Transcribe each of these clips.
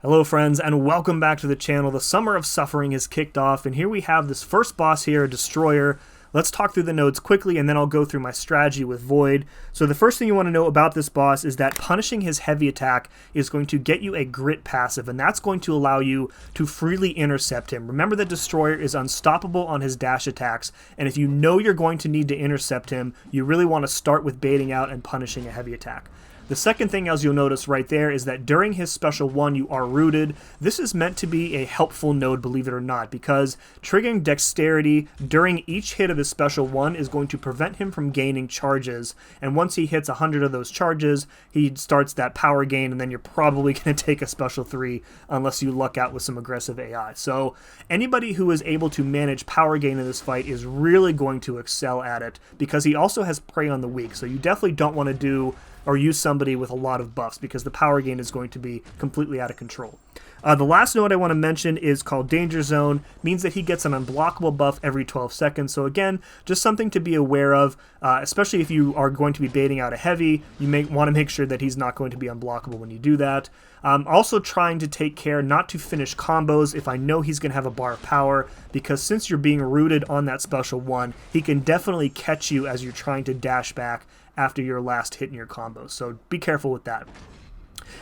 Hello friends, and welcome back to the channel. The Summer of Suffering has kicked off, and here we have this first boss here, a Destroyer. Let's talk through the nodes quickly, and then I'll go through my strategy with Void. So the first thing you want to know about this boss is that punishing his heavy attack is going to get you a grit passive, and that's going to allow you to freely intercept him. Remember that Destroyer is unstoppable on his dash attacks, and if you know you're going to need to intercept him, you really want to start with baiting out and punishing a heavy attack. The second thing, as you'll notice right there, is that during his special 1 you are rooted. This is meant to be a helpful node, believe it or not, because triggering dexterity during each hit of his special 1 is going to prevent him from gaining charges, and once he hits 100 of those charges, he starts that power gain, and then you're probably going to take a special 3 unless you luck out with some aggressive AI. So anybody who is able to manage power gain in this fight is really going to excel at it, because he also has Prey on the Weak, so you definitely don't want to do or use somebody with a lot of buffs, because the power gain is going to be completely out of control. The last node I want to mention is called Danger Zone. Means that he gets an unblockable buff every 12 seconds. So again, just something to be aware of, especially if you are going to be baiting out a heavy. You may want to make sure that he's not going to be unblockable when you do that. Also trying to take care not to finish combos if I know he's going to have a bar of power, because since you're being rooted on that special 1, he can definitely catch you as you're trying to dash back after your last hit in your combos. So be careful with that.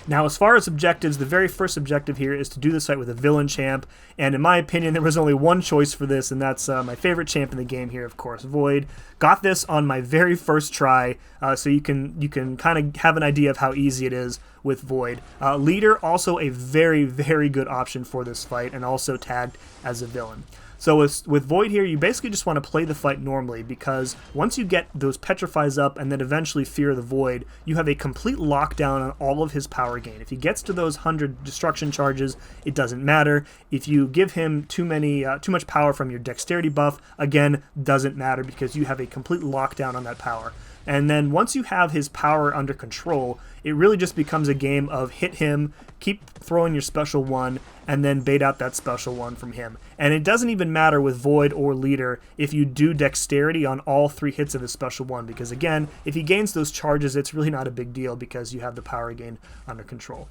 Now, as far as objectives, the very first objective here is to do this fight with a villain champ, and in my opinion, there was only one choice for this, and that's my favorite champ in the game here, of course, Void. Got this on my very first try, so you can kind of have an idea of how easy it is with Void. Leader, also a very, very good option for this fight, and also tagged as a villain. So with Void here, you basically just want to play the fight normally, because once you get those Petrifies up and then eventually Fear the Void, you have a complete lockdown on all of his power gain. If he gets to those 100 destruction charges, it doesn't matter. If you give him too much power from your dexterity buff, again, doesn't matter, because you have a complete lockdown on that power. And then once you have his power under control, it really just becomes a game of hit him, keep throwing your special 1, and then bait out that special 1 from him. And it doesn't even matter with Void or Leader if you do dexterity on all 3 hits of his special 1, because again, if he gains those charges, it's really not a big deal because you have the power gain under control.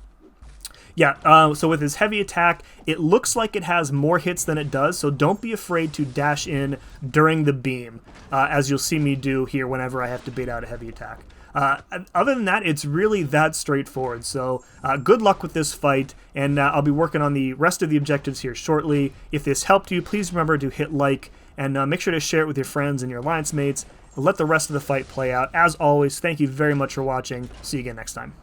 Yeah, so with his heavy attack, it looks like it has more hits than it does, so don't be afraid to dash in during the beam, as you'll see me do here whenever I have to bait out a heavy attack. Other than that, it's really that straightforward, so good luck with this fight, and I'll be working on the rest of the objectives here shortly. If this helped you, please remember to hit like, and make sure to share it with your friends and your alliance mates. Let the rest of the fight play out. As always, thank you very much for watching. See you again next time.